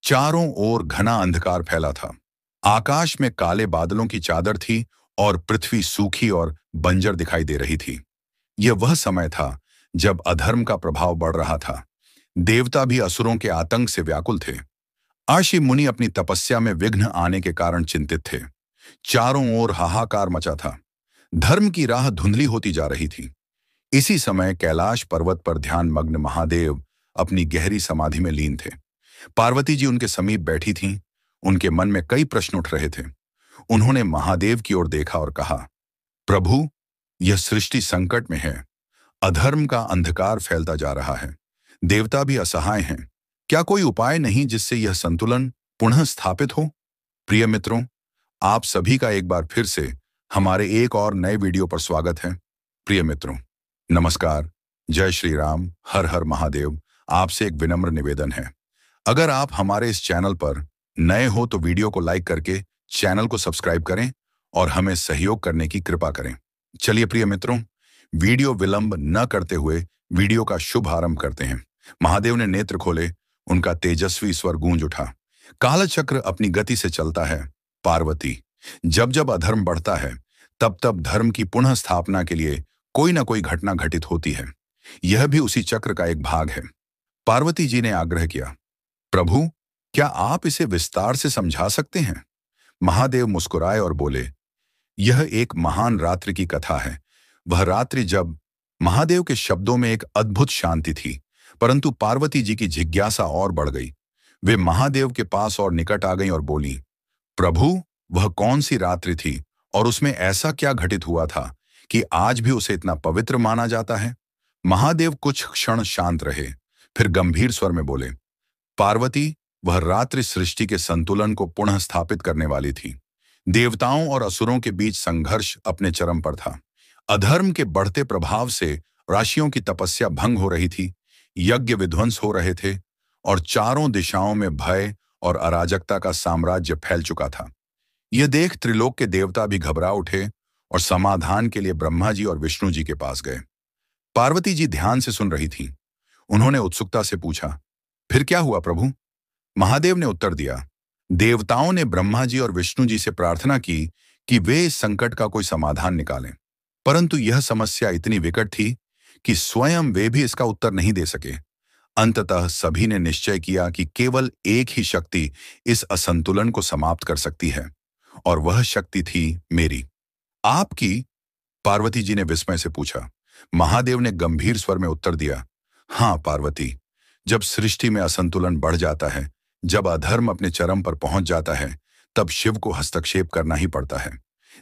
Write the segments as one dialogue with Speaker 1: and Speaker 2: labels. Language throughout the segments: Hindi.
Speaker 1: चारों ओर घना अंधकार फैला था। आकाश में काले बादलों की चादर थी और पृथ्वी सूखी और बंजर दिखाई दे रही थी। यह वह समय था जब अधर्म का प्रभाव बढ़ रहा था। देवता भी असुरों के आतंक से व्याकुल थे। आशी मुनि अपनी तपस्या में विघ्न आने के कारण चिंतित थे। चारों ओर हाहाकार मचा था। धर्म की राह धुंधली होती जा रही थी। इसी समय कैलाश पर्वत पर ध्यान मग्न महादेव अपनी गहरी समाधि में लीन थे। पार्वती जी उनके समीप बैठी थीं। उनके मन में कई प्रश्न उठ रहे थे। उन्होंने महादेव की ओर देखा और कहा, प्रभु, यह सृष्टि संकट में है। अधर्म का अंधकार फैलता जा रहा है। देवता भी असहाय हैं। क्या कोई उपाय नहीं जिससे यह संतुलन पुनः स्थापित हो? प्रिय मित्रों, आप सभी का एक बार फिर से हमारे एक और नए वीडियो पर स्वागत है। प्रिय मित्रों, नमस्कार, जय श्री राम, हर हर महादेव। आपसे एक विनम्र निवेदन है, अगर आप हमारे इस चैनल पर नए हो तो वीडियो को लाइक करके चैनल को सब्सक्राइब करें और हमें सहयोग करने की कृपा करें। चलिए प्रिय मित्रों, वीडियो विलंब न करते हुए वीडियो का शुभ आरंभ करते हैं। महादेव ने नेत्र खोले, उनका तेजस्वी स्वर गूंज उठा। कालचक्र अपनी गति से चलता है। पार्वती, जब जब अधर्म बढ़ता है तब तब धर्म की पुनः स्थापना के लिए कोई ना कोई घटना घटित होती है। यह भी उसी चक्र का एक भाग है। पार्वती जी ने आग्रह किया, प्रभु, क्या आप इसे विस्तार से समझा सकते हैं? महादेव मुस्कुराए और बोले, यह एक महान रात्रि की कथा है। वह रात्रि जब महादेव के शब्दों में एक अद्भुत शांति थी, परंतु पार्वती जी की जिज्ञासा और बढ़ गई। वे महादेव के पास और निकट आ गईं और बोली, प्रभु, वह कौन सी रात्रि थी और उसमें ऐसा क्या घटित हुआ था कि आज भी उसे इतना पवित्र माना जाता है? महादेव कुछ क्षण शांत रहे, फिर गंभीर स्वर में बोले, पार्वती, वह रात्रि सृष्टि के संतुलन को पुनः स्थापित करने वाली थी। देवताओं और असुरों के बीच संघर्ष अपने चरम पर था। अधर्म के बढ़ते प्रभाव से राशियों की तपस्या भंग हो रही थी, यज्ञ विध्वंस हो रहे थे और चारों दिशाओं में भय और अराजकता का साम्राज्य फैल चुका था। यह देख त्रिलोक के देवता भी घबरा उठे और समाधान के लिए ब्रह्मा जी और विष्णु जी के पास गए। पार्वती जी ध्यान से सुन रही थीं। उन्होंने उत्सुकता से पूछा, फिर क्या हुआ प्रभु? महादेव ने उत्तर दिया, देवताओं ने ब्रह्मा जी और विष्णु जी से प्रार्थना की कि वे इस संकट का कोई समाधान निकालें, परंतु यह समस्या इतनी विकट थी कि स्वयं वे भी इसका उत्तर नहीं दे सके। अंततः सभी ने निश्चय किया कि केवल एक ही शक्ति इस असंतुलन को समाप्त कर सकती है, और वह शक्ति थी मेरी, आपकी। पार्वती जी ने विस्मय से पूछा। महादेव ने गंभीर स्वर में उत्तर दिया, हाँ पार्वती, जब सृष्टि में असंतुलन बढ़ जाता है, जब अधर्म अपने चरम पर पहुंच जाता है, तब शिव को हस्तक्षेप करना ही पड़ता है।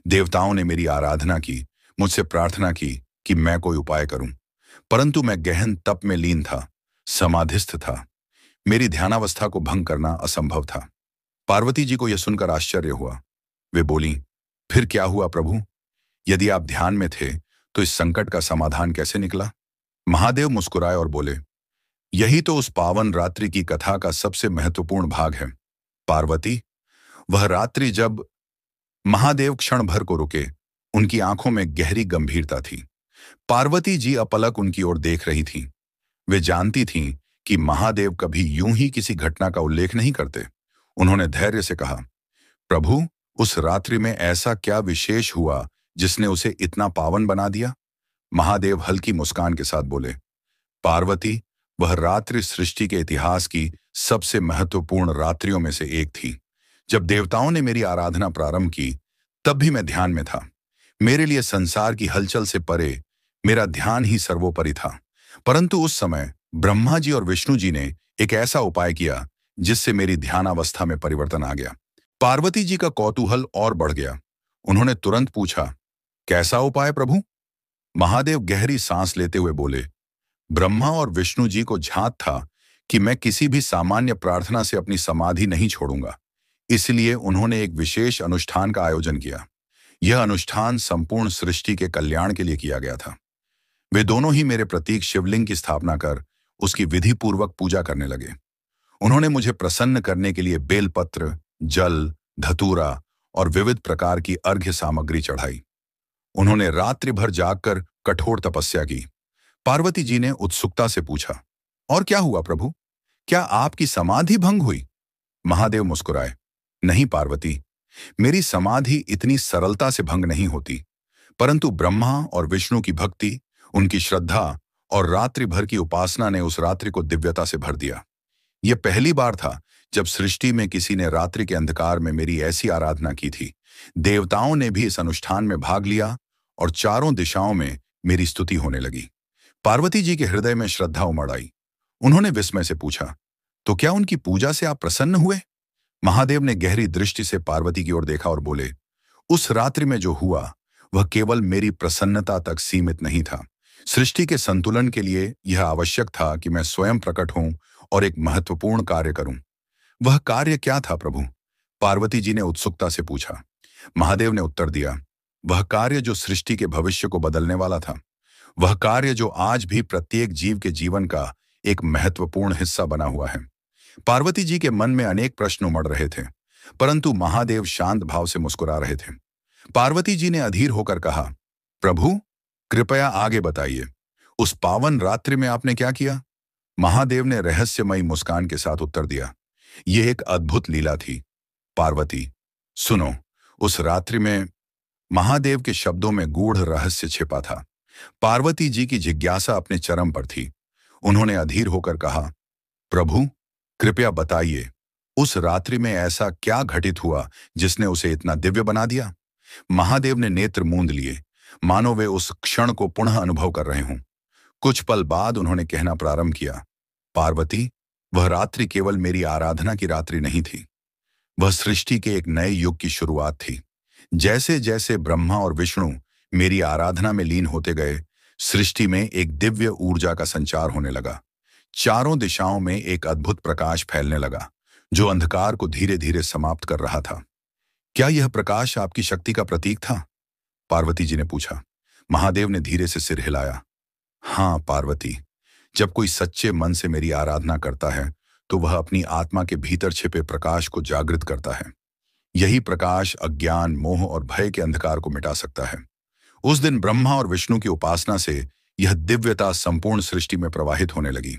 Speaker 1: देवताओं ने मेरी आराधना की, मुझसे प्रार्थना की कि मैं कोई उपाय करूं, परंतु मैं गहन तप में लीन था, समाधिस्थ था। मेरी ध्यानावस्था को भंग करना असंभव था। पार्वती जी को यह सुनकर आश्चर्य हुआ। वे बोली, फिर क्या हुआ प्रभु? यदि आप ध्यान में थे तो इस संकट का समाधान कैसे निकला? महादेव मुस्कुराए और बोले, यही तो उस पावन रात्रि की कथा का सबसे महत्वपूर्ण भाग है। पार्वती, वह रात्रि जब महादेव क्षण भर को रुके, उनकी आंखों में गहरी गंभीरता थी। पार्वती जी अपलक उनकी ओर देख रही थीं। वे जानती थीं कि महादेव कभी यूं ही किसी घटना का उल्लेख नहीं करते। उन्होंने धैर्य से कहा, प्रभु, उस रात्रि में ऐसा क्या विशेष हुआ जिसने उसे इतना पावन बना दिया? महादेव हल्की मुस्कान के साथ बोले, पार्वती, वह रात्रि सृष्टि के इतिहास की सबसे महत्वपूर्ण रात्रियों में से एक थी। जब देवताओं ने मेरी आराधना प्रारंभ की, तब भी मैं ध्यान में था। मेरे लिए संसार की हलचल से परे मेरा ध्यान ही सर्वोपरि था। परंतु उस समय ब्रह्मा जी और विष्णु जी ने एक ऐसा उपाय किया जिससे मेरी ध्यानावस्था में परिवर्तन आ गया। पार्वती जी का कौतूहल और बढ़ गया। उन्होंने तुरंत पूछा, कैसा उपाय प्रभु? महादेव गहरी सांस लेते हुए बोले, ब्रह्मा और विष्णु जी को झांक था कि मैं किसी भी सामान्य प्रार्थना से अपनी समाधि नहीं छोड़ूंगा। इसलिए उन्होंने एक विशेष अनुष्ठान का आयोजन किया। यह अनुष्ठान संपूर्ण सृष्टि के कल्याण के लिए किया गया था। वे दोनों ही मेरे प्रतीक शिवलिंग की स्थापना कर उसकी विधि पूर्वक पूजा करने लगे। उन्होंने मुझे प्रसन्न करने के लिए बेलपत्र, जल, धतूरा और विविध प्रकार की अर्घ्य सामग्री चढ़ाई। उन्होंने रात्रि भर जागकर कठोर तपस्या की। पार्वती जी ने उत्सुकता से पूछा, और क्या हुआ प्रभु? क्या आपकी समाधि भंग हुई? महादेव मुस्कुराए। नहीं पार्वती, मेरी समाधि इतनी सरलता से भंग नहीं होती, परंतु ब्रह्मा और विष्णु की भक्ति, उनकी श्रद्धा और रात्रि भर की उपासना ने उस रात्रि को दिव्यता से भर दिया। यह पहली बार था जब सृष्टि में किसी ने रात्रि के अंधकार में मेरी ऐसी आराधना की थी। देवताओं ने भी इस अनुष्ठान में भाग लिया और चारों दिशाओं में मेरी स्तुति होने लगी। पार्वती जी के हृदय में श्रद्धा उमड़ आई। उन्होंने विस्मय से पूछा, तो क्या उनकी पूजा से आप प्रसन्न हुए? महादेव ने गहरी दृष्टि से पार्वती की ओर देखा और बोले, उस रात्रि में जो हुआ वह केवल मेरी प्रसन्नता तक सीमित नहीं था। सृष्टि के संतुलन के लिए यह आवश्यक था कि मैं स्वयं प्रकट हूं और एक महत्वपूर्ण कार्य करूं। वह कार्य क्या था प्रभु? पार्वती जी ने उत्सुकता से पूछा। महादेव ने उत्तर दिया, वह कार्य जो सृष्टि के भविष्य को बदलने वाला था, वह कार्य जो आज भी प्रत्येक जीव के जीवन का एक महत्वपूर्ण हिस्सा बना हुआ है। पार्वती जी के मन में अनेक प्रश्न उमड़ रहे थे, परंतु महादेव शांत भाव से मुस्कुरा रहे थे। पार्वती जी ने अधीर होकर कहा, प्रभु कृपया आगे बताइए, उस पावन रात्रि में आपने क्या किया? महादेव ने रहस्यमयी मुस्कान के साथ उत्तर दिया, यह एक अद्भुत लीला थी। पार्वती सुनो, उस रात्रि में महादेव के शब्दों में गूढ़ रहस्य छिपा था। पार्वती जी की जिज्ञासा अपने चरम पर थी। उन्होंने अधीर होकर कहा, प्रभु कृपया बताइए, उस रात्रि में ऐसा क्या घटित हुआ जिसने उसे इतना दिव्य बना दिया? महादेव ने नेत्र मूंद लिए, मानो वे उस क्षण को पुनः अनुभव कर रहे हों। कुछ पल बाद उन्होंने कहना प्रारंभ किया, पार्वती, वह रात्रि केवल मेरी आराधना की रात्रि नहीं थी, वह सृष्टि के एक नए युग की शुरुआत थी। जैसे जैसे ब्रह्मा और विष्णु मेरी आराधना में लीन होते गए, सृष्टि में एक दिव्य ऊर्जा का संचार होने लगा। चारों दिशाओं में एक अद्भुत प्रकाश फैलने लगा, जो अंधकार को धीरे धीरे समाप्त कर रहा था। क्या यह प्रकाश आपकी शक्ति का प्रतीक था? पार्वती जी ने पूछा। महादेव ने धीरे से सिर हिलाया। हाँ पार्वती, जब कोई सच्चे मन से मेरी आराधना करता है तो वह अपनी आत्मा के भीतर छिपे प्रकाश को जागृत करता है। यही प्रकाश अज्ञान, मोह और भय के अंधकार को मिटा सकता है। उस दिन ब्रह्मा और विष्णु की उपासना से यह दिव्यता संपूर्ण सृष्टि में प्रवाहित होने लगी।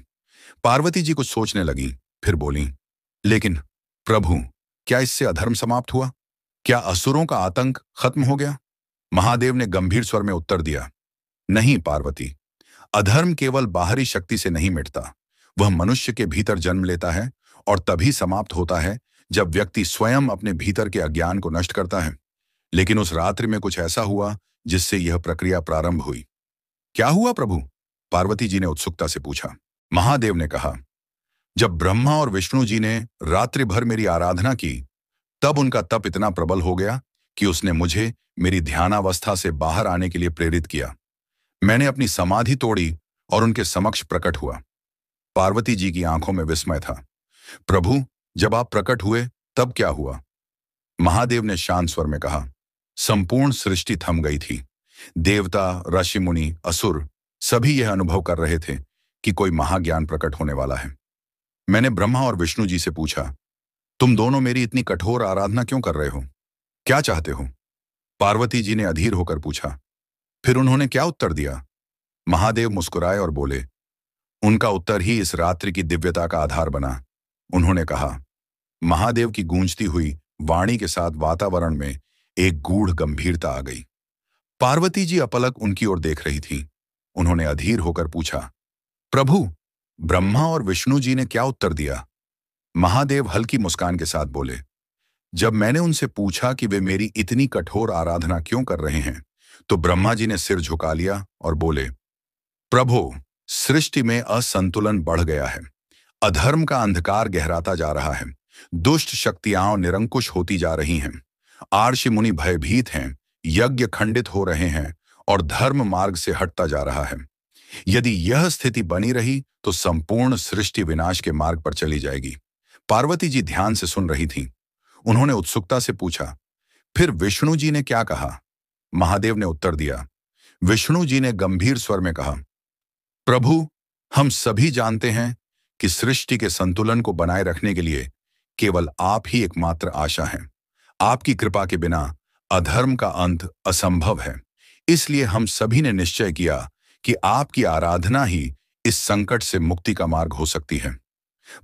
Speaker 1: पार्वती जी कुछ सोचने लगी, फिर बोली, लेकिन प्रभु, क्या इससे अधर्म समाप्त हुआ? क्या असुरों का आतंक खत्म हो गया? महादेव ने गंभीर स्वर में उत्तर दिया, नहीं पार्वती, अधर्म केवल बाहरी शक्ति से नहीं मिटता, वह मनुष्य के भीतर जन्म लेता है और तभी समाप्त होता है जब व्यक्ति स्वयं अपने भीतर के अज्ञान को नष्ट करता है। लेकिन उस रात्रि में कुछ ऐसा हुआ जिससे यह प्रक्रिया प्रारंभ हुई। क्या हुआ प्रभु? पार्वती जी ने उत्सुकता से पूछा। महादेव ने कहा, जब ब्रह्मा और विष्णु जी ने रात्रि भर मेरी आराधना की, तब उनका तप इतना प्रबल हो गया कि उसने मुझे मेरी ध्यानावस्था से बाहर आने के लिए प्रेरित किया। मैंने अपनी समाधि तोड़ी और उनके समक्ष प्रकट हुआ। पार्वती जी की आंखों में विस्मय था। प्रभु, जब आप प्रकट हुए तब क्या हुआ? महादेव ने शांत स्वर में कहा, संपूर्ण सृष्टि थम गई थी। देवता, ऋषि मुनि, असुर सभी यह अनुभव कर रहे थे कि कोई महाज्ञान प्रकट होने वाला है। मैंने ब्रह्मा और विष्णु जी से पूछा, तुम दोनों मेरी इतनी कठोर आराधना क्यों कर रहे हो? क्या चाहते हो? पार्वती जी ने अधीर होकर पूछा। फिर उन्होंने क्या उत्तर दिया? महादेव मुस्कुराए और बोले, उनका उत्तर ही इस रात्रि की दिव्यता का आधार बना। उन्होंने कहा। महादेव की गूंजती हुई वाणी के साथ वातावरण में एक गूढ़ गंभीरता आ गई। पार्वती जी अपलक उनकी ओर देख रही थी। उन्होंने अधीर होकर पूछा, प्रभु, ब्रह्मा और विष्णु जी ने क्या उत्तर दिया? महादेव हल्की मुस्कान के साथ बोले, जब मैंने उनसे पूछा कि वे मेरी इतनी कठोर आराधना क्यों कर रहे हैं, तो ब्रह्मा जी ने सिर झुका लिया और बोले, प्रभु, सृष्टि में असंतुलन बढ़ गया है। अधर्म का अंधकार गहराता जा रहा है। दुष्ट शक्तियां निरंकुश होती जा रही हैं। आर्षि मुनि भयभीत हैं, यज्ञ खंडित हो रहे हैं और धर्म मार्ग से हटता जा रहा है। यदि यह स्थिति बनी रही तो संपूर्ण सृष्टि विनाश के मार्ग पर चली जाएगी। पार्वती जी ध्यान से सुन रही थीं। उन्होंने उत्सुकता से पूछा, फिर विष्णु जी ने क्या कहा? महादेव ने उत्तर दिया। विष्णु जी ने गंभीर स्वर में कहा, प्रभु, हम सभी जानते हैं कि सृष्टि के संतुलन को बनाए रखने के लिए केवल आप ही एकमात्र आशा हैं। आपकी कृपा के बिना अधर्म का अंत असंभव है। इसलिए हम सभी ने निश्चय किया कि आपकी आराधना ही इस संकट से मुक्ति का मार्ग हो सकती है।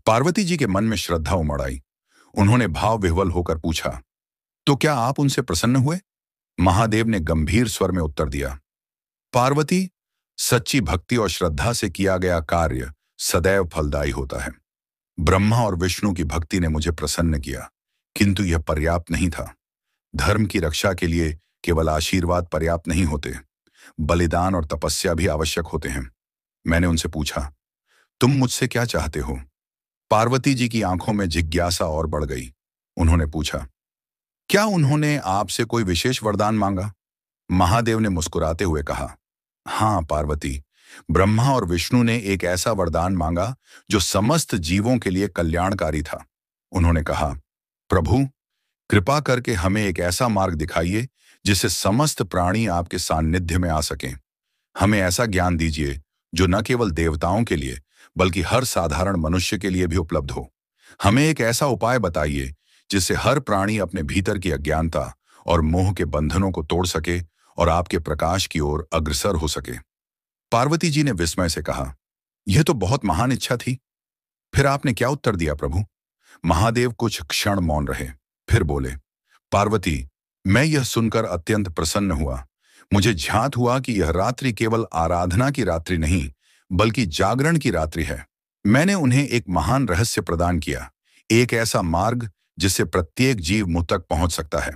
Speaker 1: पार्वती जी के मन में श्रद्धा उमड़ आई। उन्होंने भाव विह्वल होकर पूछा, तो क्या आप उनसे प्रसन्न हुए? महादेव ने गंभीर स्वर में उत्तर दिया, पार्वती, सच्ची भक्ति और श्रद्धा से किया गया कार्य सदैव फलदायी होता है। ब्रह्मा और विष्णु की भक्ति ने मुझे प्रसन्न किया, किंतु यह पर्याप्त नहीं था। धर्म की रक्षा के लिए केवल आशीर्वाद पर्याप्त नहीं होते, बलिदान और तपस्या भी आवश्यक होते हैं। मैंने उनसे पूछा, तुम मुझसे क्या चाहते हो? पार्वती जी की आंखों में जिज्ञासा और बढ़ गई। उन्होंने पूछा, क्या उन्होंने आपसे कोई विशेष वरदान मांगा? महादेव ने मुस्कुराते हुए कहा, हाँ पार्वती, ब्रह्मा और विष्णु ने एक ऐसा वरदान मांगा जो समस्त जीवों के लिए कल्याणकारी था। उन्होंने कहा, प्रभु, कृपा करके हमें एक ऐसा मार्ग दिखाइए जिससे समस्त प्राणी आपके सान्निध्य में आ सकें। हमें ऐसा ज्ञान दीजिए जो न केवल देवताओं के लिए बल्कि हर साधारण मनुष्य के लिए भी उपलब्ध हो। हमें एक ऐसा उपाय बताइए जिससे हर प्राणी अपने भीतर की अज्ञानता और मोह के बंधनों को तोड़ सके और आपके प्रकाश की ओर अग्रसर हो सके। पार्वती जी ने विस्मय से कहा, यह तो बहुत महान इच्छा थी। फिर आपने क्या उत्तर दिया प्रभु? महादेव कुछ क्षण मौन रहे, फिर बोले, पार्वती, मैं यह सुनकर अत्यंत प्रसन्न हुआ। मुझे ध्यात हुआ कि यह रात्रि केवल आराधना की रात्रि नहीं बल्कि जागरण की रात्रि है। मैंने उन्हें एक महान रहस्य प्रदान किया, एक ऐसा मार्ग जिससे प्रत्येक जीव मुझ तक पहुंच सकता है।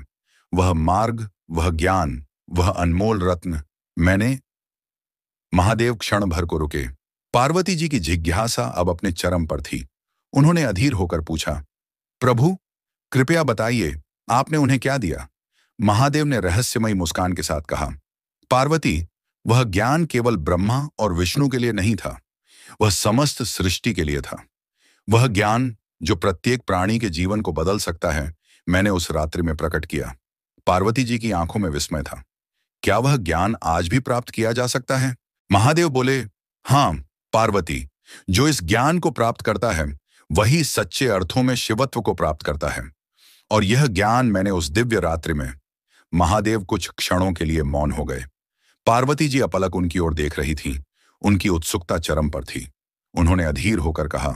Speaker 1: वह मार्ग, वह ज्ञान, वह अनमोल रत्न मैंने। महादेव क्षण भर को रुके। पार्वती जी की जिज्ञासा अब अपने चरम पर थी। उन्होंने अधीर होकर पूछा, प्रभु, कृपया बताइए, आपने उन्हें क्या दिया? महादेव ने रहस्यमयी मुस्कान के साथ कहा, पार्वती, वह ज्ञान केवल ब्रह्मा और विष्णु के लिए नहीं था, वह समस्त सृष्टि के लिए था। वह ज्ञान जो प्रत्येक प्राणी के जीवन को बदल सकता है, मैंने उस रात्रि में प्रकट किया। पार्वती जी की आंखों में विस्मय था। क्या वह ज्ञान आज भी प्राप्त किया जा सकता है? महादेव बोले, हाँ पार्वती, जो इस ज्ञान को प्राप्त करता है वही सच्चे अर्थों में शिवत्व को प्राप्त करता है। और यह ज्ञान मैंने उस दिव्य रात्रि में। महादेव कुछ क्षणों के लिए मौन हो गए। पार्वती जी अपलक उनकी ओर देख रही थीं। उनकी उत्सुकता चरम पर थी। उन्होंने अधीर होकर कहा,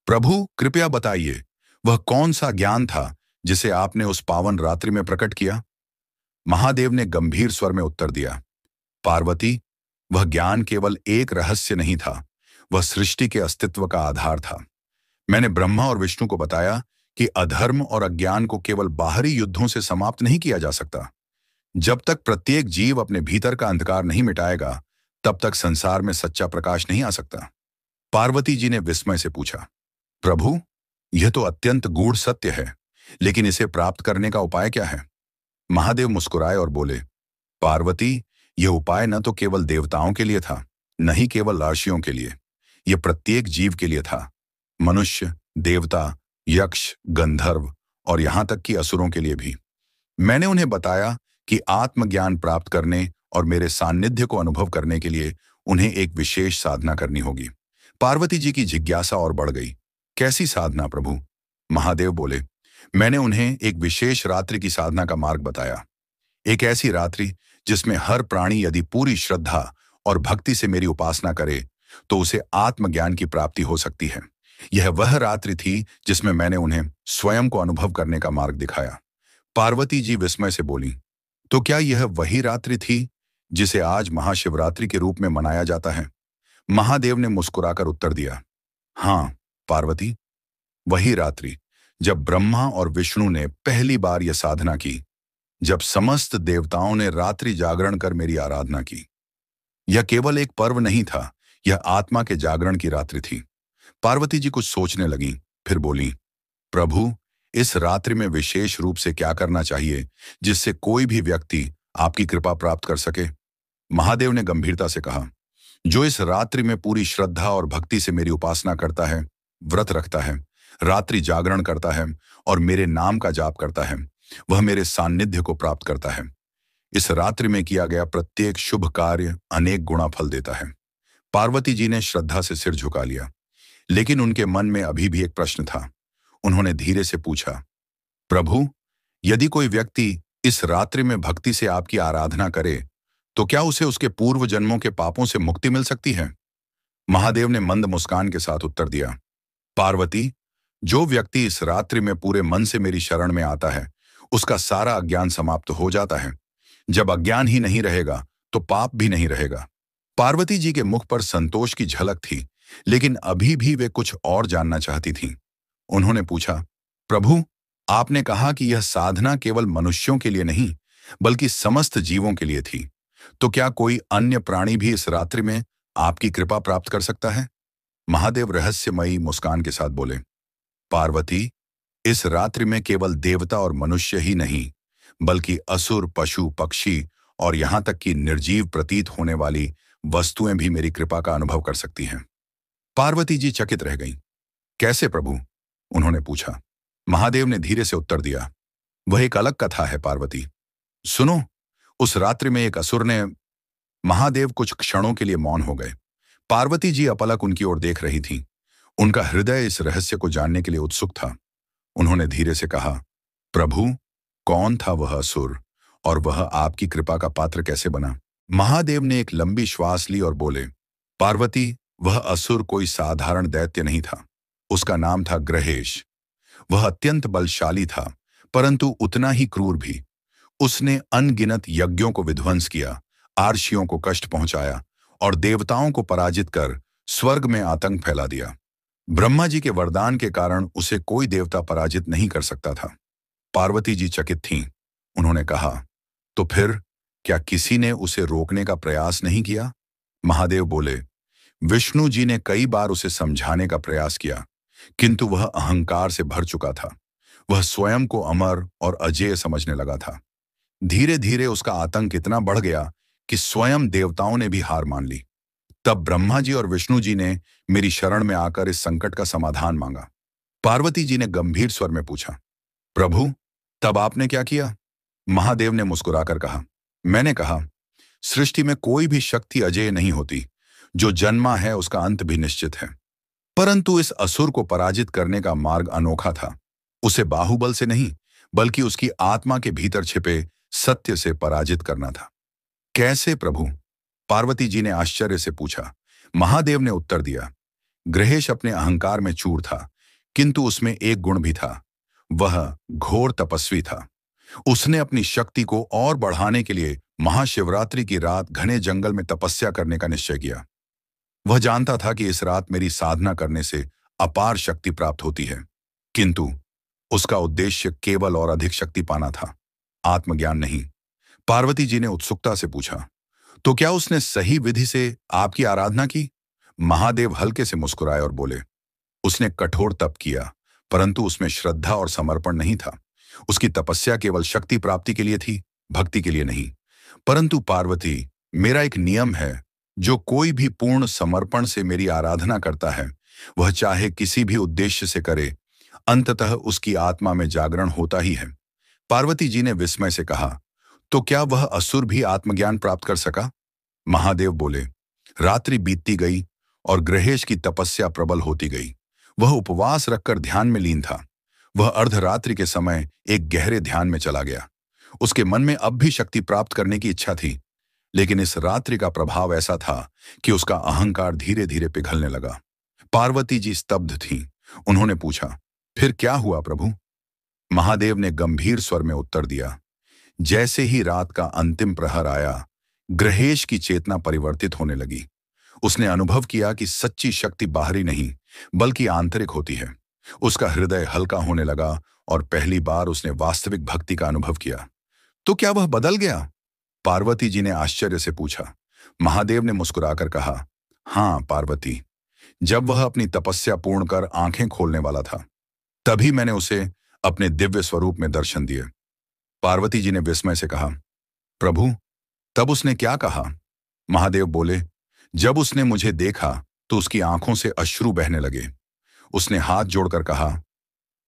Speaker 1: प्रभु, कृपया बताइए, वह कौन सा ज्ञान था जिसे आपने उस पावन रात्रि में प्रकट किया? महादेव ने गंभीर स्वर में उत्तर दिया, पार्वती, वह ज्ञान केवल एक रहस्य नहीं था, वह सृष्टि के अस्तित्व का आधार था। मैंने ब्रह्मा और विष्णु को बताया कि अधर्म और अज्ञान को केवल बाहरी युद्धों से समाप्त नहीं किया जा सकता। जब तक प्रत्येक जीव अपने भीतर का अंधकार नहीं मिटाएगा, तब तक संसार में सच्चा प्रकाश नहीं आ सकता। पार्वती जी ने विस्मय से पूछा, प्रभु, यह तो अत्यंत गूढ़ सत्य है, लेकिन इसे प्राप्त करने का उपाय क्या है? महादेव मुस्कुराए और बोले, पार्वती, यह उपाय न तो केवल देवताओं के लिए था, न ही केवल ऋषियों के लिए, यह प्रत्येक जीव के लिए था। मनुष्य, देवता, यक्ष, गंधर्व और यहां तक कि असुरों के लिए भी। मैंने उन्हें बताया कि आत्मज्ञान प्राप्त करने और मेरे सान्निध्य को अनुभव करने के लिए उन्हें एक विशेष साधना करनी होगी। पार्वती जी की जिज्ञासा और बढ़ गई। कैसी साधना प्रभु? महादेव बोले, मैंने उन्हें एक विशेष रात्रि की साधना का मार्ग बताया। एक ऐसी रात्रि जिसमें हर प्राणी यदि पूरी श्रद्धा और भक्ति से मेरी उपासना करे तो उसे आत्मज्ञान की प्राप्ति हो सकती है। यह वह रात्रि थी जिसमें मैंने उन्हें स्वयं को अनुभव करने का मार्ग दिखाया। पार्वती जी विस्मय से बोली, तो क्या यह वही रात्रि थी जिसे आज महाशिवरात्रि के रूप में मनाया जाता है? महादेव ने मुस्कुराकर उत्तर दिया, हाँ पार्वती, वही रात्रि जब ब्रह्मा और विष्णु ने पहली बार यह साधना की, जब समस्त देवताओं ने रात्रि जागरण कर मेरी आराधना की। यह केवल एक पर्व नहीं था, यह आत्मा के जागरण की रात्रि थी। पार्वती जी कुछ सोचने लगीं, फिर बोली, प्रभु, इस रात्रि में विशेष रूप से क्या करना चाहिए जिससे कोई भी व्यक्ति आपकी कृपा प्राप्त कर सके? महादेव ने गंभीरता से कहा, जो इस रात्रि में पूरी श्रद्धा और भक्ति से मेरी उपासना करता है, व्रत रखता है, रात्रि जागरण करता है और मेरे नाम का जाप करता है, वह मेरे सान्निध्य को प्राप्त करता है। इस रात्रि में किया गया प्रत्येक शुभ कार्य अनेक गुणा फल देता है। पार्वती जी ने श्रद्धा से सिर झुका लिया, लेकिन उनके मन में अभी भी एक प्रश्न था। उन्होंने धीरे से पूछा, प्रभु, यदि कोई व्यक्ति इस रात्रि में भक्ति से आपकी आराधना करे तो क्या उसे उसके पूर्व जन्मों के पापों से मुक्ति मिल सकती है? महादेव ने मंद मुस्कान के साथ उत्तर दिया, पार्वती, जो व्यक्ति इस रात्रि में पूरे मन से मेरी शरण में आता है, उसका सारा अज्ञान समाप्त हो जाता है। जब अज्ञान ही नहीं रहेगा, तो पाप भी नहीं रहेगा। पार्वती जी के मुख पर संतोष की झलक थी, लेकिन अभी भी वे कुछ और जानना चाहती थीं। उन्होंने पूछा, प्रभु, आपने कहा कि यह साधना केवल मनुष्यों के लिए नहीं, बल्कि समस्त जीवों के लिए थी। तो क्या कोई अन्य प्राणी भी इस रात्रि में आपकी कृपा प्राप्त कर सकता है? महादेव रहस्यमयी मुस्कान के साथ बोले, पार्वती, इस रात्रि में केवल देवता और मनुष्य ही नहीं, बल्कि असुर, पशु, पक्षी और यहां तक कि निर्जीव प्रतीत होने वाली वस्तुएं भी मेरी कृपा का अनुभव कर सकती हैं। पार्वती जी चकित रह गईं। कैसे प्रभु? उन्होंने पूछा। महादेव ने धीरे से उत्तर दिया, वह एक अलग कथा है पार्वती। सुनो। उस रात्रि में एक असुर ने। महादेव कुछ क्षणों के लिए मौन हो गए। पार्वती जी अपलक उनकी ओर देख रही थीं। उनका हृदय इस रहस्य को जानने के लिए उत्सुक था। उन्होंने धीरे से कहा, प्रभु, कौन था वह असुर और वह आपकी कृपा का पात्र कैसे बना? महादेव ने एक लंबी श्वास ली और बोले, पार्वती, वह असुर कोई साधारण दैत्य नहीं था। उसका नाम था ग्रहेश। वह अत्यंत बलशाली था, परंतु उतना ही क्रूर भी। उसने अनगिनत यज्ञों को विध्वंस किया, आर्षियों को कष्ट पहुंचाया और देवताओं को पराजित कर स्वर्ग में आतंक फैला दिया। ब्रह्मा जी के वरदान के कारण उसे कोई देवता पराजित नहीं कर सकता था। पार्वती जी चकित थीं। उन्होंने कहा, तो फिर क्या किसी ने उसे रोकने का प्रयास नहीं किया? महादेव बोले, विष्णु जी ने कई बार उसे समझाने का प्रयास किया, किंतु वह अहंकार से भर चुका था। वह स्वयं को अमर और अजेय समझने लगा था। धीरे धीरे उसका आतंक इतना बढ़ गया कि स्वयं देवताओं ने भी हार मान ली। तब ब्रह्मा जी और विष्णु जी ने मेरी शरण में आकर इस संकट का समाधान मांगा। पार्वती जी ने गंभीर स्वर में पूछा, प्रभु, तब आपने क्या किया? महादेव ने मुस्कुराकर कहा, मैंने कहा, सृष्टि में कोई भी शक्ति अजेय नहीं होती। जो जन्मा है उसका अंत भी निश्चित है। परंतु इस असुर को पराजित करने का मार्ग अनोखा था। उसे बाहुबल से नहीं, बल्कि उसकी आत्मा के भीतर छिपे सत्य से पराजित करना था। कैसे प्रभु? पार्वती जी ने आश्चर्य से पूछा। महादेव ने उत्तर दिया, ग्रहेश अपने अहंकार में चूर था, किंतु उसमें एक गुण भी था। वह घोर तपस्वी था। उसने अपनी शक्ति को और बढ़ाने के लिए महाशिवरात्रि की रात घने जंगल में तपस्या करने का निश्चय किया। वह जानता था कि इस रात मेरी साधना करने से अपार शक्ति प्राप्त होती है, किंतु उसका उद्देश्य केवल और अधिक शक्ति पाना था, आत्मज्ञान नहीं। पार्वती जी ने उत्सुकता से पूछा, तो क्या उसने सही विधि से आपकी आराधना की? महादेव हल्के से मुस्कुराए और बोले, उसने कठोर तप किया, परंतु उसमें श्रद्धा और समर्पण नहीं था। उसकी तपस्या केवल शक्ति प्राप्ति के लिए थी, भक्ति के लिए नहीं। परंतु पार्वती, मेरा एक नियम है, जो कोई भी पूर्ण समर्पण से मेरी आराधना करता है, वह चाहे किसी भी उद्देश्य से करे, अंततः उसकी आत्मा में जागरण होता ही है। पार्वती जी ने विस्मय से कहा, तो क्या वह असुर भी आत्मज्ञान प्राप्त कर सका? महादेव बोले, रात्रि बीतती गई और ग्रहेश की तपस्या प्रबल होती गई। वह उपवास रखकर ध्यान में लीन था। वह अर्धरात्रि के समय एक गहरे ध्यान में चला गया। उसके मन में अब भी शक्ति प्राप्त करने की इच्छा थी, लेकिन इस रात्रि का प्रभाव ऐसा था कि उसका अहंकार धीरे धीरे पिघलने लगा। पार्वती जी स्तब्ध थीं। उन्होंने पूछा, फिर क्या हुआ प्रभु? महादेव ने गंभीर स्वर में उत्तर दिया, जैसे ही रात का अंतिम प्रहर आया, ग्रहेश की चेतना परिवर्तित होने लगी। उसने अनुभव किया कि सच्ची शक्ति बाहरी नहीं, बल्कि आंतरिक होती है। उसका हृदय हल्का होने लगा और पहली बार उसने वास्तविक भक्ति का अनुभव किया। तो क्या वह बदल गया? पार्वती जी ने आश्चर्य से पूछा। महादेव ने मुस्कुराकर कहा, हाँ पार्वती, जब वह अपनी तपस्या पूर्ण कर आंखें खोलने वाला था, तभी मैंने उसे अपने दिव्य स्वरूप में दर्शन दिए। पार्वती जी ने विस्मय से कहा, प्रभु, तब उसने क्या कहा? महादेव बोले, जब उसने मुझे देखा तो उसकी आंखों से अश्रु बहने लगे। उसने हाथ जोड़कर कहा,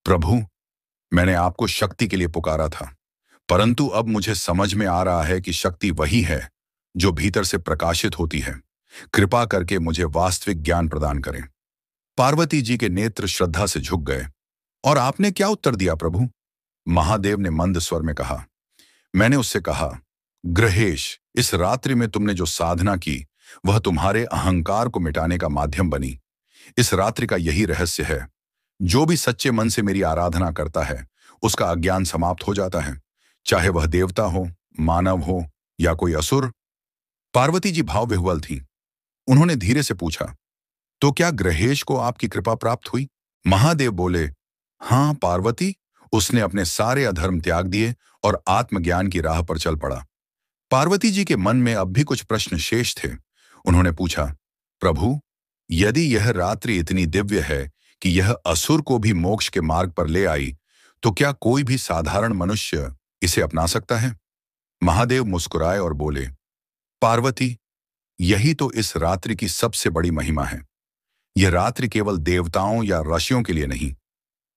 Speaker 1: प्रभु, मैंने आपको शक्ति के लिए पुकारा था, परंतु अब मुझे समझ में आ रहा है कि शक्ति वही है जो भीतर से प्रकाशित होती है। कृपा करके मुझे वास्तविक ज्ञान प्रदान करें। पार्वती जी के नेत्र श्रद्धा से झुक गए। और आपने क्या उत्तर दिया प्रभु? महादेव ने मंद स्वर में कहा, मैंने उससे कहा, ग्रहेश, इस रात्रि में तुमने जो साधना की, वह तुम्हारे अहंकार को मिटाने का माध्यम बनी। इस रात्रि का यही रहस्य है। जो भी सच्चे मन से मेरी आराधना करता है उसका अज्ञान समाप्त हो जाता है, चाहे वह देवता हो, मानव हो या कोई असुर। पार्वती जी भाव विह्वल थीं। उन्होंने धीरे से पूछा, तो क्या ग्रहेश को आपकी कृपा प्राप्त हुई? महादेव बोले, हाँ पार्वती। उसने अपने सारे अधर्म त्याग दिए और आत्मज्ञान की राह पर चल पड़ा। पार्वती जी के मन में अब भी कुछ प्रश्न शेष थे। उन्होंने पूछा, प्रभु, यदि यह रात्रि इतनी दिव्य है कि यह असुर को भी मोक्ष के मार्ग पर ले आई, तो क्या कोई भी साधारण मनुष्य इसे अपना सकता है? महादेव मुस्कुराए और बोले, पार्वती, यही तो इस रात्रि की सबसे बड़ी महिमा है। यह रात्रि केवल देवताओं या ऋषियों के लिए नहीं,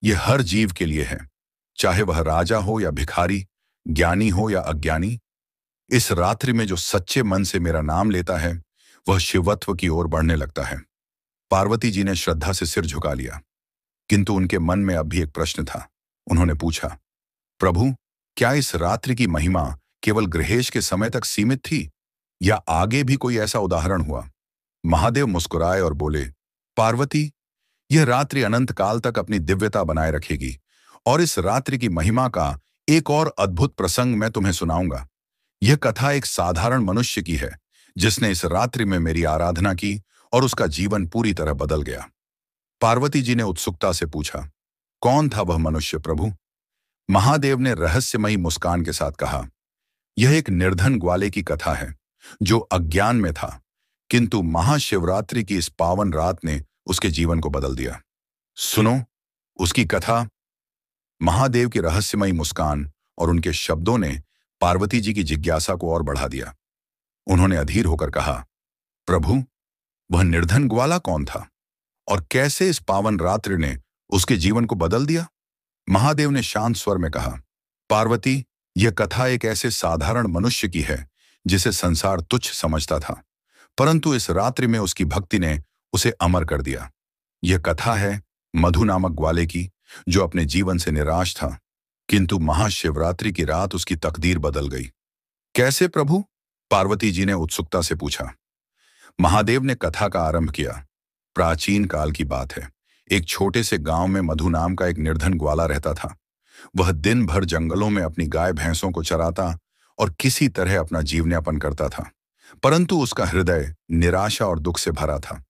Speaker 1: यह हर जीव के लिए है, चाहे वह राजा हो या भिखारी, ज्ञानी हो या अज्ञानी। इस रात्रि में जो सच्चे मन से मेरा नाम लेता है वह शिवत्व की ओर बढ़ने लगता है। पार्वती जी ने श्रद्धा से सिर झुका लिया, किंतु उनके मन में अब भी एक प्रश्न था। उन्होंने पूछा, प्रभु, क्या इस रात्रि की महिमा केवल ग्रहेश के समय तक सीमित थी या आगे भी कोई ऐसा उदाहरण हुआ? महादेव मुस्कुराए और बोले, पार्वती, यह रात्रि अनंत काल तक अपनी दिव्यता बनाए रखेगी और इस रात्रि की महिमा का एक और अद्भुत प्रसंग मैं तुम्हें सुनाऊंगा। यह कथा एक साधारण मनुष्य की है जिसने इस रात्रि में मेरी आराधना की और उसका जीवन पूरी तरह बदल गया। पार्वती जी ने उत्सुकता से पूछा, कौन था वह मनुष्य प्रभु? महादेव ने रहस्यमयी मुस्कान के साथ कहा, यह एक निर्धन ग्वाले की कथा है जो अज्ञान में था, किंतु महाशिवरात्रि की इस पावन रात ने उसके जीवन को बदल दिया। सुनो उसकी कथा। महादेव की रहस्यमयी मुस्कान और उनके शब्दों ने पार्वती जी की जिज्ञासा को और बढ़ा दिया। उन्होंने अधीर होकर कहा, प्रभु, वह निर्धन ग्वाला कौन था और कैसे इस पावन रात्रि ने उसके जीवन को बदल दिया? महादेव ने शांत स्वर में कहा, पार्वती, यह कथा एक ऐसे साधारण मनुष्य की है जिसे संसार तुच्छ समझता था, परंतु इस रात्रि में उसकी भक्ति ने उसे अमर कर दिया। यह कथा है मधु नामक ग्वाले की, जो अपने जीवन से निराश था, किंतु महाशिवरात्रि की रात उसकी तकदीर बदल गई। कैसे प्रभु? पार्वती जी ने उत्सुकता से पूछा। महादेव ने कथा का आरंभ किया। प्राचीन काल की बात है। एक छोटे से गांव में मधु नाम का एक निर्धन ग्वाला रहता था। वह दिन भर जंगलों में अपनी गाय भैंसों को चराता और किसी तरह अपना जीवनयापन करता था, परंतु उसका हृदय निराशा और दुख से भरा था।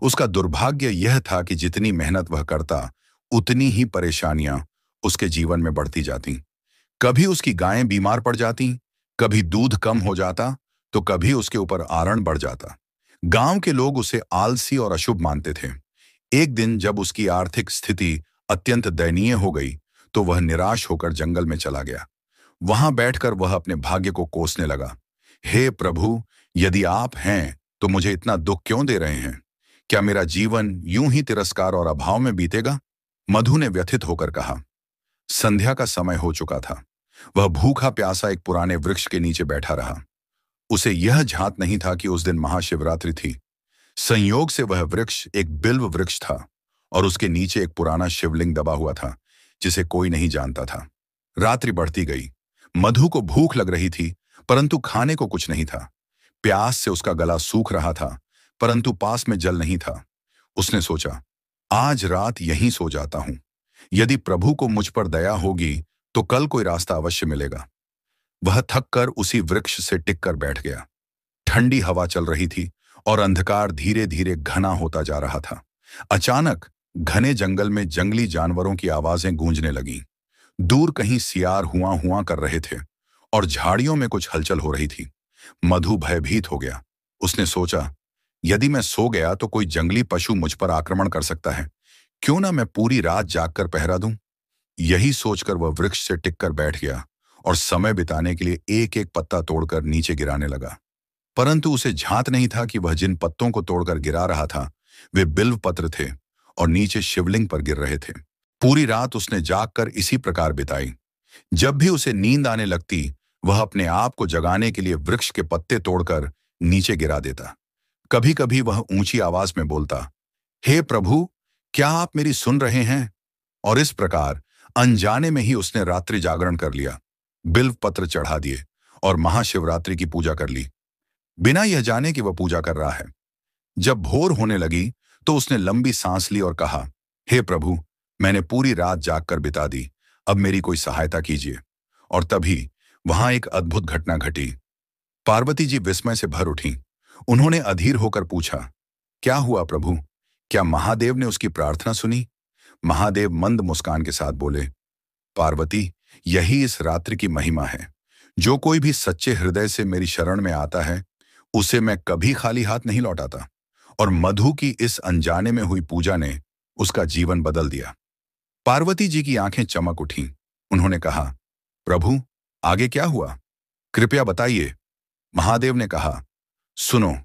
Speaker 1: उसका दुर्भाग्य यह था कि जितनी मेहनत वह करता, उतनी ही परेशानियां उसके जीवन में बढ़ती जाती। कभी उसकी गायें बीमार पड़ जाती, कभी दूध कम हो जाता, तो कभी उसके ऊपर आरण बढ़ जाता। गांव के लोग उसे आलसी और अशुभ मानते थे। एक दिन जब उसकी आर्थिक स्थिति अत्यंत दयनीय हो गई, तो वह निराश होकर जंगल में चला गया। वहां बैठकर वह अपने भाग्य को कोसने लगा। हे प्रभु, यदि आप हैं तो मुझे इतना दुख क्यों दे रहे हैं? क्या मेरा जीवन यूं ही तिरस्कार और अभाव में बीतेगा? मधु ने व्यथित होकर कहा। संध्या का समय हो चुका था। वह भूखा प्यासा एक पुराने वृक्ष के नीचे बैठा रहा। उसे यह झांत नहीं था कि उस दिन महाशिवरात्रि थी। संयोग से वह वृक्ष एक बिल्व वृक्ष था और उसके नीचे एक पुराना शिवलिंग दबा हुआ था जिसे कोई नहीं जानता था। रात्रि बढ़ती गई। मधु को भूख लग रही थी, परंतु खाने को कुछ नहीं था। प्यास से उसका गला सूख रहा था, परंतु पास में जल नहीं था। उसने सोचा, आज रात यहीं सो जाता हूं। यदि प्रभु को मुझ पर दया होगी तो कल कोई रास्ता अवश्य मिलेगा। वह थककर उसी वृक्ष से टिककर बैठ गया। ठंडी हवा चल रही थी और अंधकार धीरे धीरे घना होता जा रहा था। अचानक घने जंगल में जंगली जानवरों की आवाजें गूंजने लगीं। दूर कहीं सियार हुआ हुआ कर रहे थे और झाड़ियों में कुछ हलचल हो रही थी। मधु भयभीत हो गया। उसने सोचा, यदि मैं सो गया तो कोई जंगली पशु मुझ पर आक्रमण कर सकता है। क्यों ना मैं पूरी रात जागकर पहरा दूं? यही सोचकर वह वृक्ष से टिककर बैठ गया और समय बिताने के लिए एक एक पत्ता तोड़कर नीचे गिराने लगा। परंतु उसे झांत नहीं था कि वह जिन पत्तों को तोड़कर गिरा रहा था वे बिल्व पत्र थे और नीचे शिवलिंग पर गिर रहे थे। पूरी रात उसने जागकर इसी प्रकार बिताई। जब भी उसे नींद आने लगती, वह अपने आप को जगाने के लिए वृक्ष के पत्ते तोड़कर नीचे गिरा देता। कभी कभी वह ऊंची आवाज में बोलता, हे प्रभु, क्या आप मेरी सुन रहे हैं? और इस प्रकार अनजाने में ही उसने रात्रि जागरण कर लिया, बिल्व पत्र चढ़ा दिए और महाशिवरात्रि की पूजा कर ली, बिना यह जाने कि वह पूजा कर रहा है। जब भोर होने लगी तो उसने लंबी सांस ली और कहा, हे प्रभु, मैंने पूरी रात जागकर बिता दी, अब मेरी कोई सहायता कीजिए। और तभी वहां एक अद्भुत घटना घटी। पार्वती जी विस्मय से भर उठी। उन्होंने अधीर होकर पूछा, क्या हुआ प्रभु? क्या महादेव ने उसकी प्रार्थना सुनी? महादेव मंद मुस्कान के साथ बोले, पार्वती, यही इस रात्रि की महिमा है। जो कोई भी सच्चे हृदय से मेरी शरण में आता है, उसे मैं कभी खाली हाथ नहीं लौटाता। और मधु की इस अनजाने में हुई पूजा ने उसका जीवन बदल दिया। पार्वती जी की आंखें चमक उठीं। उन्होंने कहा, प्रभु, आगे क्या हुआ? कृपया बताइए। महादेव ने कहा, सुनो,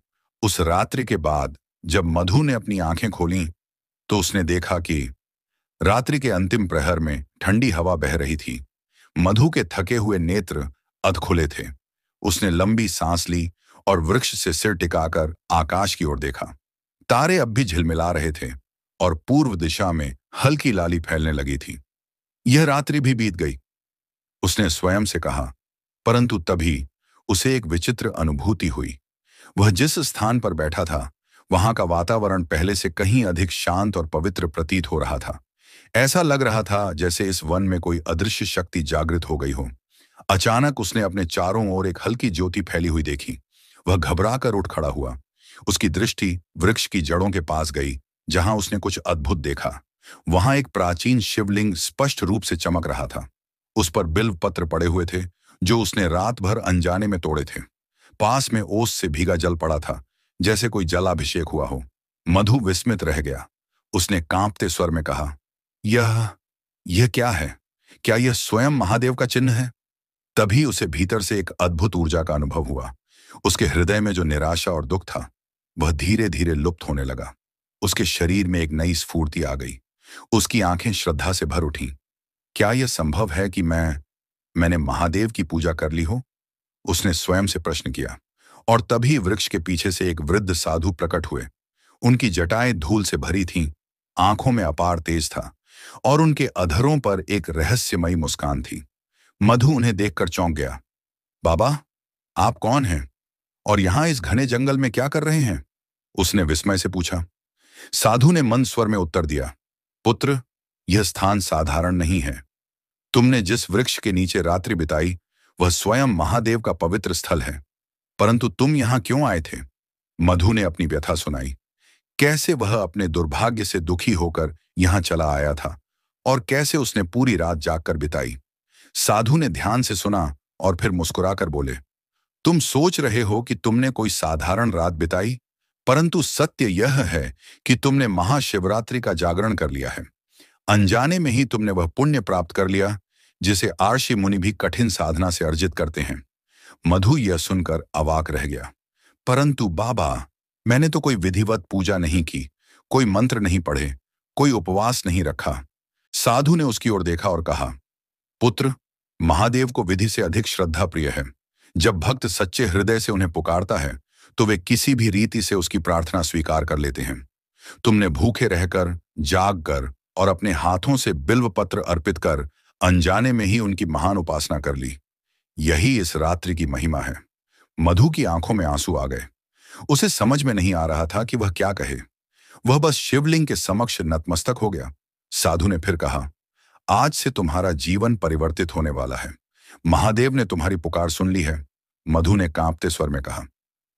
Speaker 1: उस रात्रि के बाद जब मधु ने अपनी आंखें खोलीं, तो उसने देखा कि रात्रि के अंतिम प्रहर में ठंडी हवा बह रही थी। मधु के थके हुए नेत्र अधखुले थे। उसने लंबी सांस ली और वृक्ष से सिर टिकाकर आकाश की ओर देखा। तारे अब भी झिलमिला रहे थे और पूर्व दिशा में हल्की लाली फैलने लगी थी। यह रात्रि भी बीत गई, उसने स्वयं से कहा। परंतु तभी उसे एक विचित्र अनुभूति हुई। वह जिस स्थान पर बैठा था, वहां का वातावरण पहले से कहीं अधिक शांत और पवित्र प्रतीत हो रहा था। ऐसा लग रहा था जैसे इस वन में कोई अदृश्य शक्ति जागृत हो गई हो। अचानक उसने अपने चारों ओर एक हल्की ज्योति फैली हुई देखी। वह घबराकर उठ खड़ा हुआ। उसकी दृष्टि वृक्ष की जड़ों के पास गई, जहां उसने कुछ अद्भुत देखा। वहां एक प्राचीन शिवलिंग स्पष्ट रूप से चमक रहा था। उस पर बिल्व पत्र पड़े हुए थे, जो उसने रात भर अनजाने में तोड़े थे। पास में ओस से भीगा जल पड़ा था, जैसे कोई जलाभिषेक हुआ हो। मधु विस्मित रह गया। उसने कांपते स्वर में कहा, यह क्या है? क्या यह स्वयं महादेव का चिन्ह है? तभी उसे भीतर से एक अद्भुत ऊर्जा का अनुभव हुआ। उसके हृदय में जो निराशा और दुख था, वह धीरे धीरे लुप्त होने लगा। उसके शरीर में एक नई स्फूर्ति आ गई। उसकी आंखें श्रद्धा से भर उठीं। क्या यह संभव है कि मैंने महादेव की पूजा कर ली हो? उसने स्वयं से प्रश्न किया। और तभी वृक्ष के पीछे से एक वृद्ध साधु प्रकट हुए। उनकी जटाएं धूल से भरी थीं, आंखों में अपार तेज था और उनके अधरों पर एक रहस्यमयी मुस्कान थी। मधु उन्हें देखकर चौंक गया। बाबा, आप कौन हैं? और यहां इस घने जंगल में क्या कर रहे हैं? उसने विस्मय से पूछा। साधु ने मंद स्वर में उत्तर दिया, पुत्र, यह स्थान साधारण नहीं है। तुमने जिस वृक्ष के नीचे रात्रि बिताई, वह स्वयं महादेव का पवित्र स्थल है। परंतु तुम यहां क्यों आए थे? मधु ने अपनी व्यथा सुनाई। कैसे वह अपने दुर्भाग्य से दुखी होकर यहां चला आया था और कैसे उसने पूरी रात जागकर बिताई। साधु ने ध्यान से सुना और फिर मुस्कुराकर बोले, तुम सोच रहे हो कि तुमने कोई साधारण रात बिताई, परंतु सत्य यह है कि तुमने महाशिवरात्रि का जागरण कर लिया है। अनजाने में ही तुमने वह पुण्य प्राप्त कर लिया जिसे आर्षि मुनि भी कठिन साधना से अर्जित करते हैं। मधु यह सुनकर अवाक रह गया। परंतु बाबा, मैंने तो कोई विधिवत पूजा नहीं की, कोई मंत्र नहीं पढ़े, कोई उपवास नहीं रखा। साधु ने उसकी ओर देखा और कहा, पुत्र, महादेव को विधि से अधिक श्रद्धा प्रिय है। जब भक्त सच्चे हृदय से उन्हें पुकारता है, तो वे किसी भी रीति से उसकी प्रार्थना स्वीकार कर लेते हैं। तुमने भूखे रहकर, जाग कर और अपने हाथों से बिल्व पत्र अर्पित कर अनजाने में ही उनकी महान उपासना कर ली। यही इस रात्रि की महिमा है। मधु की आंखों में आंसू आ गए। उसे समझ में नहीं आ रहा था कि वह क्या कहे। वह बस शिवलिंग के समक्ष नतमस्तक हो गया। साधु ने फिर कहा, आज से तुम्हारा जीवन परिवर्तित होने वाला है। महादेव ने तुम्हारी पुकार सुन ली है। मधु ने कांपते स्वर में कहा,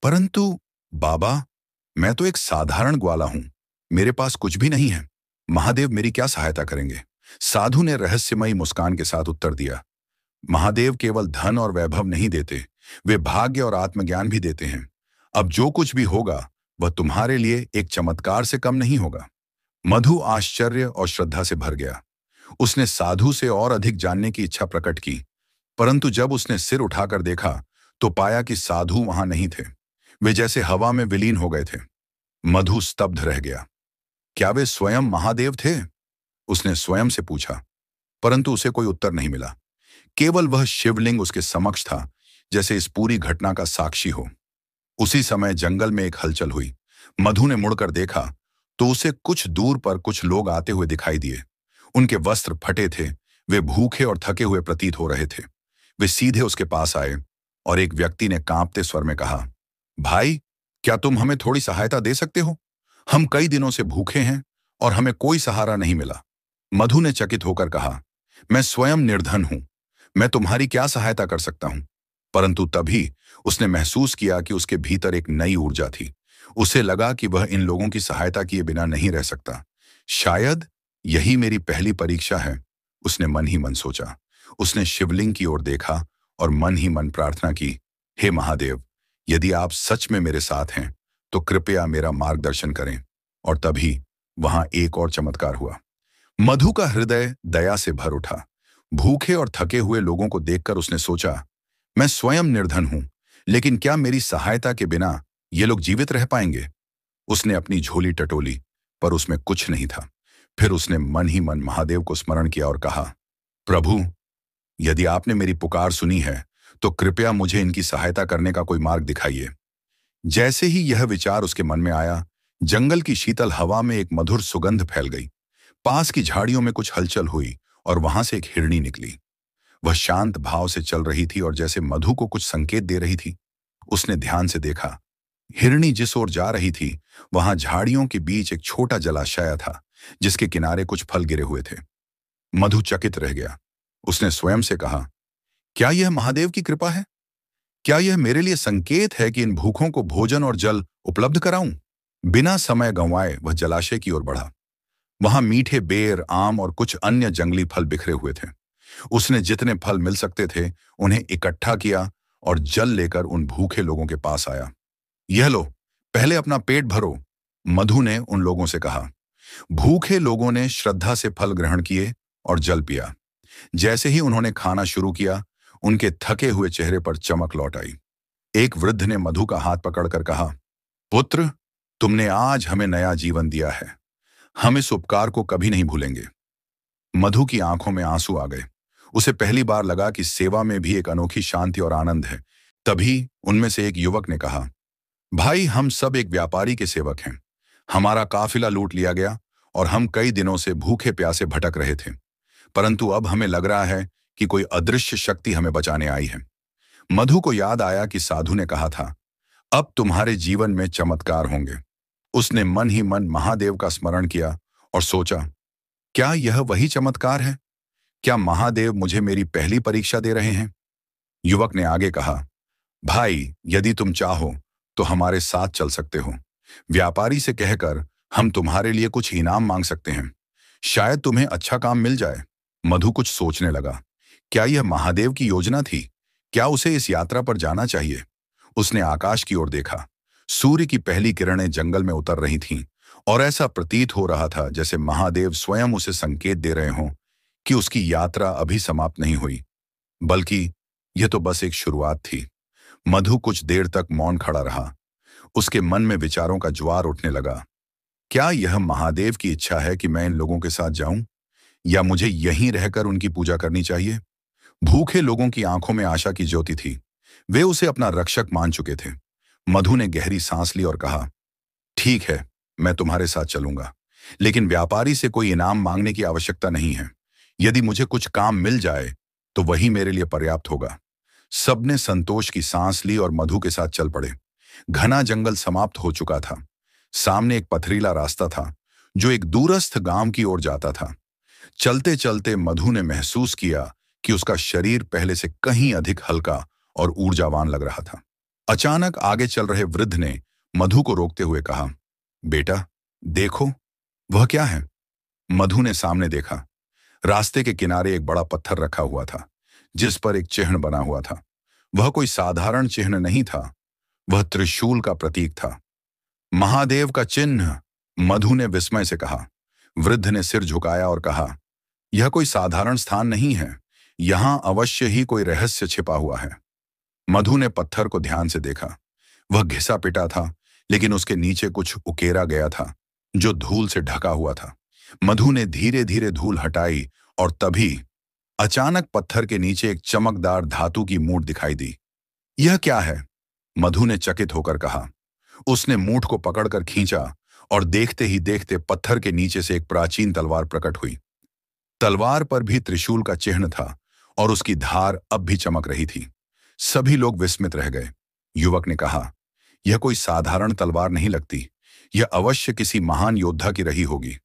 Speaker 1: परंतु बाबा, मैं तो एक साधारण ग्वाला हूं। मेरे पास कुछ भी नहीं है। महादेव मेरी क्या सहायता करेंगे? साधु ने रहस्यमयी मुस्कान के साथ उत्तर दिया, महादेव केवल धन और वैभव नहीं देते, वे भाग्य और आत्मज्ञान भी देते हैं। अब जो कुछ भी होगा, वह तुम्हारे लिए एक चमत्कार से कम नहीं होगा। मधु आश्चर्य और श्रद्धा से भर गया। उसने साधु से और अधिक जानने की इच्छा प्रकट की, परंतु जब उसने सिर उठाकर देखा, तो पाया कि साधु वहां नहीं थे। वे जैसे हवा में विलीन हो गए थे। मधु स्तब्ध रह गया। क्या वे स्वयं महादेव थे? उसने स्वयं से पूछा, परंतु उसे कोई उत्तर नहीं मिला। केवल वह शिवलिंग उसके समक्ष था, जैसे इस पूरी घटना का साक्षी हो। उसी समय जंगल में एक हलचल हुई। मधु ने मुड़कर देखा तो उसे कुछ दूर पर कुछ लोग आते हुए दिखाई दिए। उनके वस्त्र फटे थे, वे भूखे और थके हुए प्रतीत हो रहे थे। वे सीधे उसके पास आए और एक व्यक्ति ने कांपते स्वर में कहा, भाई, क्या तुम हमें थोड़ी सहायता दे सकते हो? हम कई दिनों से भूखे हैं और हमें कोई सहारा नहीं मिला। मधु ने चकित होकर कहा, मैं स्वयं निर्धन हूं, मैं तुम्हारी क्या सहायता कर सकता हूं? परंतु तभी उसने महसूस किया कि उसके भीतर एक नई ऊर्जा थी। उसे लगा कि वह इन लोगों की सहायता किए बिना नहीं रह सकता। शायद यही मेरी पहली परीक्षा है, उसने मन ही मन सोचा। उसने शिवलिंग की ओर देखा और मन ही मन प्रार्थना की, हे महादेव, यदि आप सच में मेरे साथ हैं तो कृपया मेरा मार्गदर्शन करें। और तभी वहां एक और चमत्कार हुआ। मधु का हृदय दया से भर उठा। भूखे और थके हुए लोगों को देखकर उसने सोचा, मैं स्वयं निर्धन हूं, लेकिन क्या मेरी सहायता के बिना ये लोग जीवित रह पाएंगे? उसने अपनी झोली टटोली, पर उसमें कुछ नहीं था। फिर उसने मन ही मन महादेव को स्मरण किया और कहा, प्रभु, यदि आपने मेरी पुकार सुनी है तो कृपया मुझे इनकी सहायता करने का कोई मार्ग दिखाइए। जैसे ही यह विचार उसके मन में आया, जंगल की शीतल हवा में एक मधुर सुगंध फैल गई। पास की झाड़ियों में कुछ हलचल हुई और वहां से एक हिरनी निकली। वह शांत भाव से चल रही थी और जैसे मधु को कुछ संकेत दे रही थी। उसने ध्यान से देखा। हिरनी जिस ओर जा रही थी, वहां झाड़ियों के बीच एक छोटा जलाशय था, जिसके किनारे कुछ फल गिरे हुए थे। मधु चकित रह गया। उसने स्वयं से कहा, क्या यह महादेव की कृपा है? क्या यह मेरे लिए संकेत है कि इन भूखों को भोजन और जल उपलब्ध कराऊं? बिना समय गंवाए वह जलाशय की ओर बढ़ा। वहां मीठे बेर, आम और कुछ अन्य जंगली फल बिखरे हुए थे। उसने जितने फल मिल सकते थे उन्हें इकट्ठा किया और जल लेकर उन भूखे लोगों के पास आया। यह लो, पहले अपना पेट भरो, मधु ने उन लोगों से कहा। भूखे लोगों ने श्रद्धा से फल ग्रहण किए और जल पिया। जैसे ही उन्होंने खाना शुरू किया, उनके थके हुए चेहरे पर चमक लौट आई। एक वृद्ध ने मधु का हाथ पकड़कर कहा, पुत्र, तुमने आज हमें नया जीवन दिया है। हम इस उपकार को कभी नहीं भूलेंगे। मधु की आंखों में आंसू आ गए। उसे पहली बार लगा कि सेवा में भी एक अनोखी शांति और आनंद है। तभी उनमें से एक युवक ने कहा, भाई, हम सब एक व्यापारी के सेवक हैं। हमारा काफिला लूट लिया गया और हम कई दिनों से भूखे प्यासे भटक रहे थे, परंतु अब हमें लग रहा है कि कोई अदृश्य शक्ति हमें बचाने आई है। मधु को याद आया कि साधु ने कहा था, अब तुम्हारे जीवन में चमत्कार होंगे। उसने मन ही मन महादेव का स्मरण किया और सोचा, क्या यह वही चमत्कार है? क्या महादेव मुझे मेरी पहली परीक्षा दे रहे हैं? युवक ने आगे कहा, भाई, यदि तुम चाहो तो हमारे साथ चल सकते हो। व्यापारी से कहकर हम तुम्हारे लिए कुछ इनाम मांग सकते हैं। शायद तुम्हें अच्छा काम मिल जाए। मधु कुछ सोचने लगा। क्या यह महादेव की योजना थी? क्या उसे इस यात्रा पर जाना चाहिए? उसने आकाश की ओर देखा। सूर्य की पहली किरणें जंगल में उतर रही थीं और ऐसा प्रतीत हो रहा था जैसे महादेव स्वयं उसे संकेत दे रहे हों कि उसकी यात्रा अभी समाप्त नहीं हुई, बल्कि यह तो बस एक शुरुआत थी। मधु कुछ देर तक मौन खड़ा रहा। उसके मन में विचारों का ज्वार उठने लगा। क्या यह महादेव की इच्छा है कि मैं इन लोगों के साथ जाऊं, या मुझे यहीं रहकर उनकी पूजा करनी चाहिए? भूखे लोगों की आंखों में आशा की ज्योति थी। वे उसे अपना रक्षक मान चुके थे। मधु ने गहरी सांस ली और कहा, ठीक है, मैं तुम्हारे साथ चलूंगा, लेकिन व्यापारी से कोई इनाम मांगने की आवश्यकता नहीं है। यदि मुझे कुछ काम मिल जाए तो वही मेरे लिए पर्याप्त होगा। सबने संतोष की सांस ली और मधु के साथ चल पड़े। घना जंगल समाप्त हो चुका था। सामने एक पथरीला रास्ता था जो एक दूरस्थ गांव की ओर जाता था। चलते चलते मधु ने महसूस किया कि उसका शरीर पहले से कहीं अधिक हल्का और ऊर्जावान लग रहा था। अचानक आगे चल रहे वृद्ध ने मधु को रोकते हुए कहा, बेटा, देखो, वह क्या है? मधु ने सामने देखा। रास्ते के किनारे एक बड़ा पत्थर रखा हुआ था, जिस पर एक चिन्ह बना हुआ था। वह कोई साधारण चिन्ह नहीं था, वह त्रिशूल का प्रतीक था। महादेव का चिन्ह, मधु ने विस्मय से कहा। वृद्ध ने सिर झुकाया और कहा, यह कोई साधारण स्थान नहीं है, यहां अवश्य ही कोई रहस्य छिपा हुआ है। मधु ने पत्थर को ध्यान से देखा। वह घिसा पिटा था, लेकिन उसके नीचे कुछ उकेरा गया था जो धूल से ढका हुआ था। मधु ने धीरे धीरे धूल हटाई और तभी अचानक पत्थर के नीचे एक चमकदार धातु की मूठ दिखाई दी। यह क्या है? मधु ने चकित होकर कहा। उसने मूठ को पकड़कर खींचा और देखते ही देखते पत्थर के नीचे से एक प्राचीन तलवार प्रकट हुई। तलवार पर भी त्रिशूल का चिन्ह था और उसकी धार अब भी चमक रही थी। सभी लोग विस्मित रह गए। युवक ने कहा, यह कोई साधारण तलवार नहीं लगती, यह अवश्य किसी महान योद्धा की रही होगी।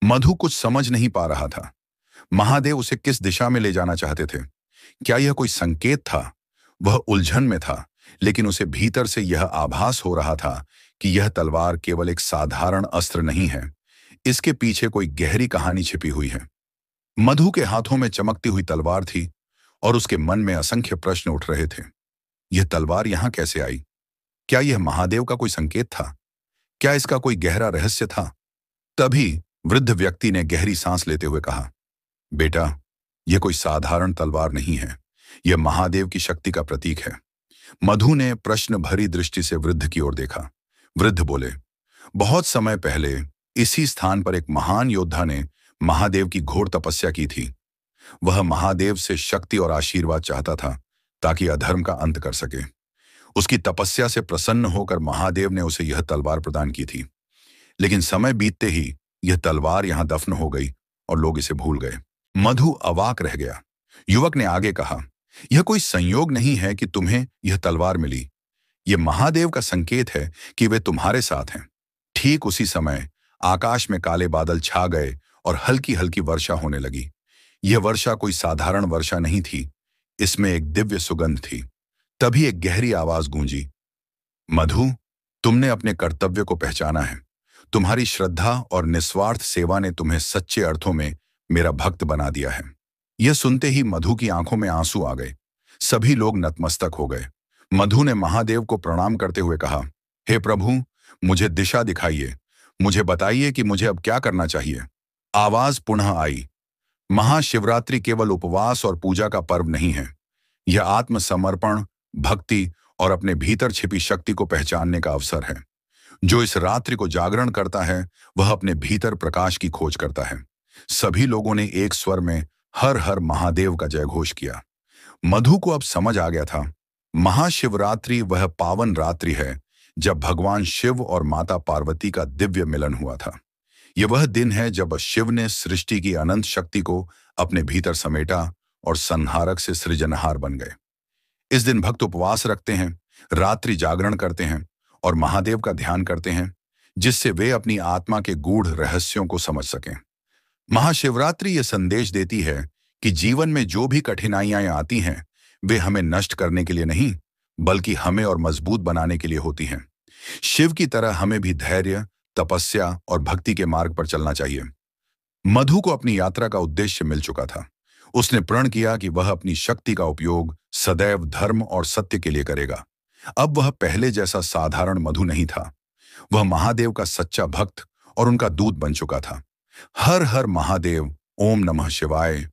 Speaker 1: मधु कुछ समझ नहीं पा रहा था। महादेव उसे किस दिशा में ले जाना चाहते थे? क्या यह कोई संकेत था? वह उलझन में था, लेकिन उसे भीतर से यह आभास हो रहा था कि यह तलवार केवल एक साधारण अस्त्र नहीं है। इसके पीछे कोई गहरी कहानी छिपी हुई है। मधु के हाथों में चमकती हुई तलवार थी और उसके मन में असंख्य प्रश्न उठ रहे थे। यह तलवार यहां कैसे आई? क्या यह महादेव का कोई संकेत था? क्या इसका कोई गहरा रहस्य था? तभी वृद्ध व्यक्ति ने गहरी सांस लेते हुए कहा, बेटा, यह कोई साधारण तलवार नहीं है। यह महादेव की शक्ति का प्रतीक है। मधु ने प्रश्न भरी दृष्टि से वृद्ध की ओर देखा। वृद्ध बोले, बहुत समय पहले इसी स्थान पर एक महान योद्धा ने महादेव की घोर तपस्या की थी। वह महादेव से शक्ति और आशीर्वाद चाहता था ताकि अधर्म का अंत कर सके। उसकी तपस्या से प्रसन्न होकर महादेव ने उसे यह तलवार प्रदान की थी। लेकिन समय बीतते ही यह तलवार यहां दफन हो गई और लोग इसे भूल गए। मधु अवाक रह गया। युवक ने आगे कहा, यह कोई संयोग नहीं है कि तुम्हें यह तलवार मिली। यह महादेव का संकेत है कि वे तुम्हारे साथ हैं। ठीक उसी समय आकाश में काले बादल छा गए और हल्की हल्की वर्षा होने लगी। यह वर्षा कोई साधारण वर्षा नहीं थी, इसमें एक दिव्य सुगंध थी। तभी एक गहरी आवाज गूंजी, मधु, तुमने अपने कर्तव्य को पहचाना है। तुम्हारी श्रद्धा और निस्वार्थ सेवा ने तुम्हें सच्चे अर्थों में मेरा भक्त बना दिया है। यह सुनते ही मधु की आंखों में आंसू आ गए। सभी लोग नतमस्तक हो गए। मधु ने महादेव को प्रणाम करते हुए कहा, हे प्रभु, मुझे दिशा दिखाइए। मुझे बताइए कि मुझे अब क्या करना चाहिए। आवाज पुनः आई, महाशिवरात्रि केवल उपवास और पूजा का पर्व नहीं है। यह आत्मसमर्पण, भक्ति और अपने भीतर छिपी शक्ति को पहचानने का अवसर है। जो इस रात्रि को जागरण करता है वह अपने भीतर प्रकाश की खोज करता है। सभी लोगों ने एक स्वर में हर हर महादेव का जयघोष किया। मधु को अब समझ आ गया था, महाशिवरात्रि वह पावन रात्रि है जब भगवान शिव और माता पार्वती का दिव्य मिलन हुआ था। यह वह दिन है जब शिव ने सृष्टि की अनंत शक्ति को अपने भीतर समेटा और संहारक से सृजनहार बन गए। इस दिन भक्त उपवास रखते हैं, रात्रि जागरण करते हैं और महादेव का ध्यान करते हैं, जिससे वे अपनी आत्मा के गूढ़ रहस्यों को समझ सकें। महाशिवरात्रि यह संदेश देती है कि जीवन में जो भी कठिनाइयां आती हैं वे हमें नष्ट करने के लिए नहीं, बल्कि हमें और मजबूत बनाने के लिए होती हैं। शिव की तरह हमें भी धैर्य, तपस्या और भक्ति के मार्ग पर चलना चाहिए। मधु को अपनी यात्रा का उद्देश्य मिल चुका था। उसने प्रण किया कि वह अपनी शक्ति का उपयोग सदैव धर्म और सत्य के लिए करेगा। अब वह पहले जैसा साधारण मधु नहीं था। वह महादेव का सच्चा भक्त और उनका दूत बन चुका था। हर हर महादेव। ओम नमः शिवाय।